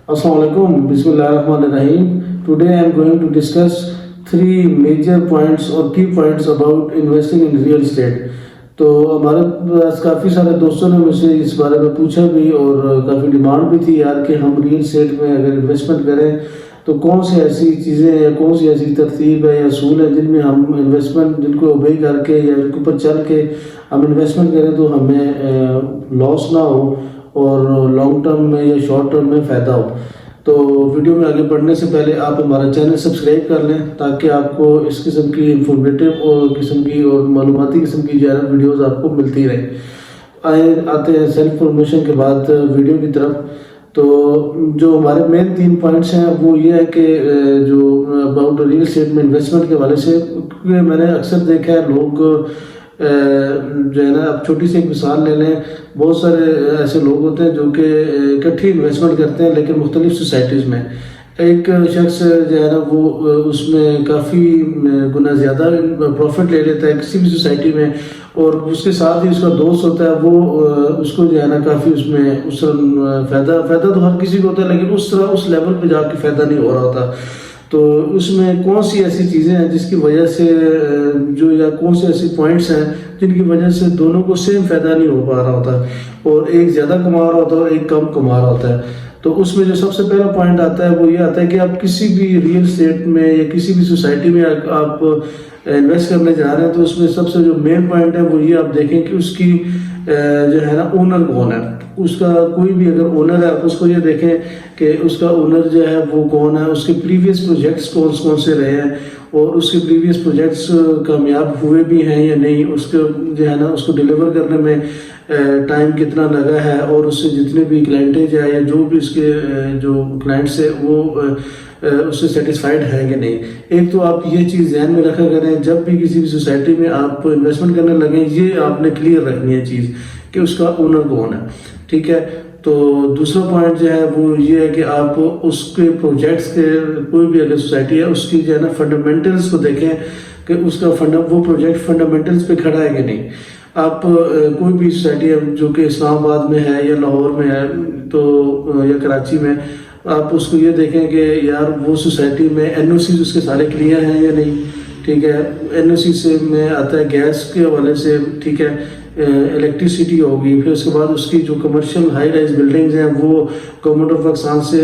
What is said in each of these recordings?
Assalamualaikum. Bismillahirrahmanirrahim. Today I am going to discuss three major points or key points about investing in real estate. تو ہمارے پاس کافی سارے دوستوں نے مجھ سے اس بارے میں پوچھا بھی اور کافی ڈیمانڈ بھی تھی یار کہ ہم ریل اسٹیٹ میں اگر انویسٹمنٹ کریں تو کون سی ایسی چیزیں یا کون سی ایسی ترتیب ہے یا اصول ہے جن میں ہم انویسٹمنٹ جن کو اوبے کر کے یا ان کے اوپر چل کے ہم انویسٹمنٹ کریں تو ہمیں لاس نہ ہو اور لانگ ٹرم میں یا شارٹ ٹرم میں فائدہ ہو. تو ویڈیو میں آگے بڑھنے سے پہلے آپ ہمارا چینل سبسکرائب کر لیں تاکہ آپ کو اس قسم کی انفارمیٹیو قسم کی اور معلوماتی قسم کی جو ہے نا ویڈیوز آپ کو ملتی رہیں. آتے ہیں سیلف پروموشن کے بعد ویڈیو کی طرف. تو جو ہمارے مین 3 پوائنٹس ہیں وہ یہ ہے کہ جو اباؤٹ ریئل اسٹیٹ میں انویسٹمنٹ کے حوالے سے، کیونکہ میں نے اکثر دیکھا ہے لوگ جو ہے نا، اب چھوٹی سی ایک مثال لے لیں، بہت سارے ایسے لوگ ہوتے ہیں جو کہ اکٹھی انویسٹمنٹ کرتے ہیں لیکن مختلف سوسائٹیز میں. ایک شخص جو ہے نا وہ اس میں کافی گنا زیادہ پروفٹ لے لیتا ہے کسی بھی سوسائٹی میں، اور اس کے ساتھ ہی اس کا دوست ہوتا ہے وہ اس کو جو ہے نا کافی اس میں اس طرح فائدہ تو ہر کسی کو ہوتا ہے لیکن اس طرح اس لیول پہ جا کے فائدہ نہیں ہو رہا ہوتا. تو اس میں کون سی ایسی چیزیں ہیں جس کی وجہ سے جو یا کون سے ایسے پوائنٹس ہیں جن کی وجہ سے دونوں کو سیم فائدہ نہیں ہو پا رہا ہوتا اور ایک زیادہ کما رہا ہوتا ہے اور ایک کم کما رہا ہوتا ہے. تو اس میں جو سب سے پہلا پوائنٹ آتا ہے وہ یہ آتا ہے کہ آپ کسی بھی ریئل اسٹیٹ میں یا کسی بھی سوسائٹی میں آپ انویسٹ کرنے جا رہے ہیں تو اس میں سب سے جو مین پوائنٹ ہے وہ یہ آپ دیکھیں کہ اس کی جو ہے نا اونر کون ہے. اس کا کوئی بھی اگر اونر ہے آپ اس کو یہ دیکھیں کہ اس کا اونر جو ہے وہ کون ہے، اس کے پریویس پروجیکٹس کون سے رہے ہیں اور اس کے پریویس پروجیکٹس کامیاب ہوئے بھی ہیں یا نہیں، اس کو جو ہے نا اس کو ڈیلیور کرنے میں ٹائم کتنا لگا ہے اور اس سے جتنے بھی کلائنٹیج ہے یا جو بھی اس کے جو کلائنٹس ہے وہ اس سے سیٹسفائیڈ ہے کہ نہیں. ایک تو آپ یہ چیز ذہن میں رکھا کریں جب بھی کسی بھی سوسائٹی میں آپ انویسٹمنٹ کرنے لگیں، یہ آپ نے کلیئر رکھنی ہے چیز کہ اس کا اونر کون ہے. ٹھیک ہے. تو دوسرا پوائنٹ جو ہے وہ یہ ہے کہ آپ اس کے پروجیکٹس کے کوئی بھی اگر سوسائٹی ہے اس کی جو ہے نا فنڈامنٹلس کو دیکھیں کہ اس کا وہ پروجیکٹ فنڈامنٹلس پہ کھڑا ہے کہ نہیں. آپ کوئی بھی سوسائٹی ہے جو کہ اسلام آباد میں ہے یا لاہور میں ہے تو یا کراچی میں، آپ اس کو یہ دیکھیں کہ یار وہ سوسائٹی میں NOCs اس کے سارے کلیئر ہیں یا نہیں. ٹھیک ہے. NOC سے میں آتا ہے گیس کے حوالے سے، ٹھیک ہے، الیکٹریسٹی ہوگی، پھر اس کے بعد اس کی جو کمرشل ہائی رائز بلڈنگز ہیں وہ گورنمنٹ آف پاکستان سے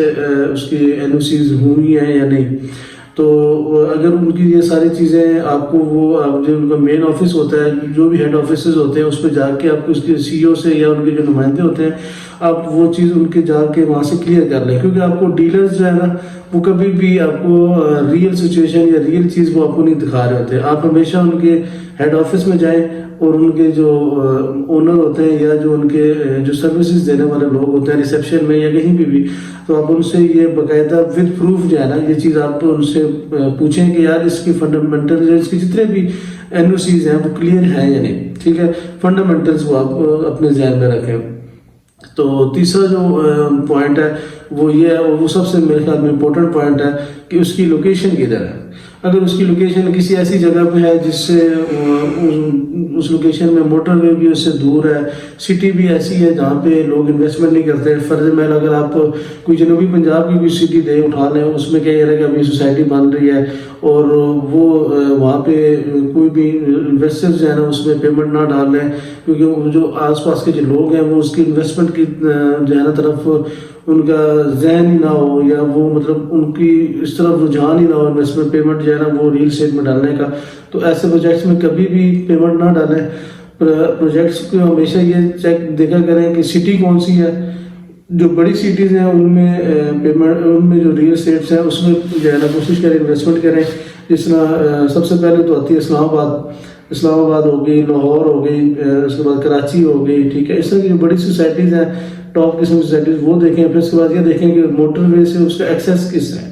اس کی NOCs ہوئی ہیں یا نہیں. تو اگر ان کی یہ ساری چیزیں آپ کو وہ جو ان کا مین آفس ہوتا ہے، جو بھی ہیڈ آفیسز ہوتے ہیں اس پہ جا کے آپ کو اس کے CEO سے یا ان کے جو نمائندے ہوتے ہیں آپ وہ چیز ان کے جا کے وہاں سے کلیئر کر لیں. کیونکہ آپ کو ڈیلرز جو ہے نا وہ کبھی بھی آپ کو ریئل سچویشن یا ریئل چیز وہ آپ کو نہیں دکھا رہے ہوتے. آپ ہمیشہ ان کے ہیڈ آفس میں جائیں اور ان کے جو اونر ہوتے ہیں یا جو ان کے جو سروسز دینے والے لوگ ہوتے ہیں ریسیپشن میں یا کہیں بھی تو آپ ان سے یہ باقاعدہ ود پروف جو ہے نا یہ چیز آپ ان سے پوچھیں کہ یار اس کی فنڈامنٹل اس کی جتنے بھی NOCs ہیں وہ کلیئر ہیں یا نہیں. ٹھیک ہے. فنڈامنٹلس وہ آپ اپنے ذہن میں رکھیں. تو تیسرا جو پوائنٹ ہے وہ یہ ہے اور وہ سب سے میرے خیال میں امپورٹنٹ پوائنٹ ہے کہ اس کی لوکیشن کدھر ہے. اگر اس کی لوکیشن کسی ایسی جگہ پہ ہے جس سے اس لوکیشن میں موٹر وے بھی اس سے دور ہے، سٹی بھی ایسی ہے جہاں پہ لوگ انویسٹمنٹ نہیں کرتے. فرض محل اگر آپ کوئی جنوبی پنجاب کی کوئی سٹی دے اٹھا لیں، اس میں کیا یہ رہے کہ ابھی سوسائٹی بن رہی ہے اور وہ وہاں پہ کوئی بھی انویسٹر جو ہے نا اس میں پیمنٹ نہ ڈال لیں کیونکہ جو آس پاس کے جو لوگ ہیں وہ اس کی انویسٹمنٹ کی جو ہے نا طرف ان کا ذہن ہی نہ ہو یا وہ مطلب ان کی اس طرف رجحان ہی نہ ہو انویسٹمنٹ پیمنٹ جو ہے نا وہ ریل اسٹیٹ میں ڈالنے کا، تو ایسے پروجیکٹس میں کبھی بھی پیمنٹ نہ ڈالیں. پروجیکٹس کو ہمیشہ یہ چیک دیکھا کریں کہ سٹی کون سی ہے. جو بڑی سٹیز ہیں ان میں پیمنٹ ان میں جو ریل اسٹیٹس ہیں اس میں جو ہے نا کوشش کریں انویسٹمنٹ کریں. جس طرح سب سے پہلے تو آتی ہے اسلام آباد ہو گئی، لاہور ہو گئی، اس کے بعد کراچی ہو گئی. ٹھیک ہے. اس طرح کی جو بڑی سوسائٹیز ہیں ٹاپ قسم کی سوسائٹیز وہ دیکھیں. پھر اس کے بعد یہ دیکھیں کہ موٹر وے سے اس کا ایکسیس کس ہے.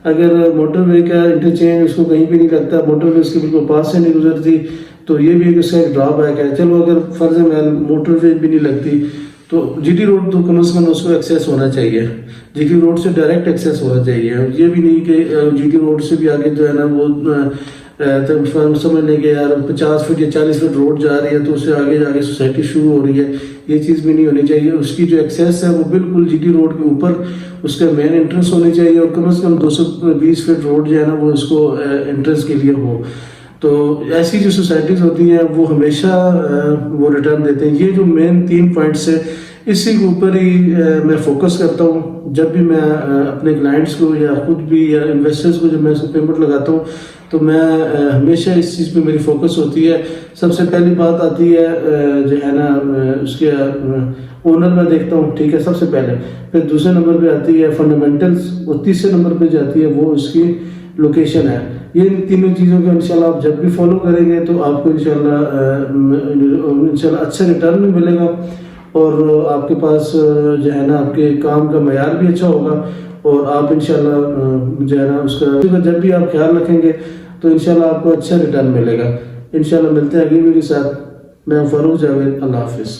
اگر موٹر وے کا انٹرچینج اس کو کہیں بھی نہیں لگتا، موٹر وے اس کے بالکل پاس سے نہیں گزرتی تو یہ بھی اس کا ایک ڈرا بیک ہے. چلو اگر فرض محل موٹر وے بھی نہیں لگتی تو GT روڈ تو کم از کم اس کو ایکسیس ہونا چاہیے. GT روڈ سے ڈائریکٹ ایکسیس ہونا چاہیے. یہ بھی نہیں کہ GT روڈ سے بھی آگے جو ہے نا وہ تو سمجھ لیں کہ یار 50 فٹ یا 40 فٹ روڈ جا رہی ہے تو اس سے آگے جا کے سوسائٹی شروع ہو رہی ہے، یہ چیز بھی نہیں ہونی چاہیے. اس کی جو ایکسیس ہے وہ بالکل جی ٹی روڈ کے اوپر اس کا مین انٹرنس ہونی چاہیے، اور کم از کم 220 فٹ روڈ جو ہے نا وہ اس کو انٹرنس کے لیے ہو. تو ایسی جو سوسائٹیز ہوتی ہیں وہ ہمیشہ وہ ریٹرن دیتے ہیں. یہ جو مین 3 پوائنٹس ہے اسی کے اوپر ہی میں فوکس کرتا ہوں. جب بھی میں اپنے کلائنٹس کو یا خود بھی یا انویسٹرز کو جب میں پیمنٹ لگاتا ہوں تو میں ہمیشہ اس چیز پہ میری فوکس ہوتی ہے. سب سے پہلی بات آتی ہے جو ہے نا اس کے اونر میں دیکھتا ہوں، ٹھیک ہے، سب سے پہلے. پھر دوسرے نمبر پہ آتی ہے فنڈامنٹلز، اور تیسرے نمبر پہ جو آتی ہے وہ اس کی لوکیشن ہے. یہ تینوں چیزوں کو انشاءاللہ آپ جب بھی فالو کریں گے تو آپ کو انشاءاللہ اچھا ریٹرن بھی ملے گا، اور آپ کے پاس جو ہے نا آپ کے کام کا معیار بھی اچھا ہوگا، اور آپ انشاءاللہ جو ہے نا اس کا جب بھی آپ خیال رکھیں گے تو انشاءاللہ آپ کو اچھا ریٹرن ملے گا. انشاءاللہ ملتے ہیں اگلی ویڈیو کے ساتھ. میں فاروق جاوید، اللہ حافظ.